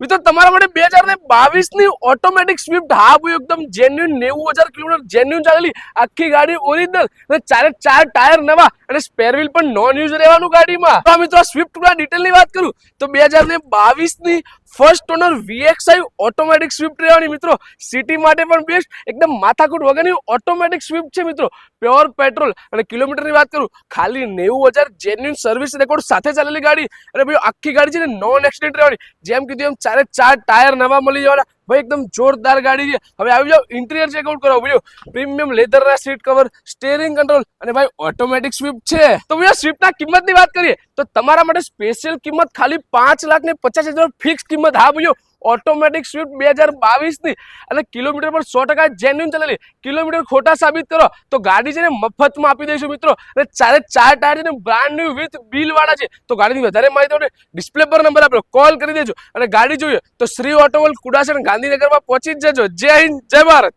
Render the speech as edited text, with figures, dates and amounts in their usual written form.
મિત્રો તમારા માટે 2022 ની ઓટોમેટિક સ્વિફ્ટ હા એકદમ જેન્યુઇન 90,000 કિલોમીટર જેન્યુઇન ચાલેલી આખી ગાડી ઓરિજિનલ અને ચારે ચાર ટાયર નવા અને સ્પેર વ્હીલ પણ નોન યુઝ રહેવાનું ગાડીમાં. તો મિત્રો સ્વિફ્ટ ના ડિટેલ ની વાત કરું તો 2022 ની first honour VXI automatic Swift રહેવાની મિત્રો. સિટી માટે પણ બેસ્ટ, એકદમ માથાકૂટ વગરની ઓટોમેટિક સ્વિફ્ટ છે મિત્રો. પ્યોર પેટ્રોલ અને કિલોમીટર ની વાત કરું ખાલી 90,000 જેન્યુઇન સર્વિસ રેકોર્ડ સાથે ચાલેલી ગાડી. અને ભાઈ આખી ગાડી છે ને નોન એક્સિડન્ટ રહેવાની. જેમ કીધું એમ ચારે ચાર ટાયર નવા મળી જવાના. ભાઈ એકદમ જોરદાર ગાડી છે. હવે આવી જાવ ઇન્ટિરિયર ચેકઆઉટ કરો. ભાઈ પ્રીમિયમ લેધર ના સીટ કવર, સ્ટીયરિંગ કંટ્રોલ અને ભાઈ ઓટોમેટિક સ્વિફ્ટ છે. તો ભાઈ સ્વિફ્ટ ના કિંમત ની વાત કરીએ તો તમારા માટે સ્પેશિયલ કિંમત ખાલી 5,50,000 ફિક્સ કિંમત. હા ભાઈઓ ઓટોમેટિક સ્વિફ્ટ 2022 ની અને કિલોમીટર પર 100% જેન્યુઇન ચાલેલી. કિલોમીટર ખોટા સાબિત કરો તો ગાડી છે ને મફતમાં આપી દઈશું મિત્રો. અને ચારે ચાર ટાયર છે ને બ્રાન્ડ ન્યુ વિથ બિલ વાળા છે. તો ગાડીની વધારે માહિતી માટે ડિસ્પ્લે પર નંબર આપેલો કોલ કરી દેજો. અને ગાડી જોઈએ તો શ્રી ઓટોમોલ કુડાસણ ગાંધીનગરમાં પહોંચી જ જજો. જય હિન્દ, જય ભારત.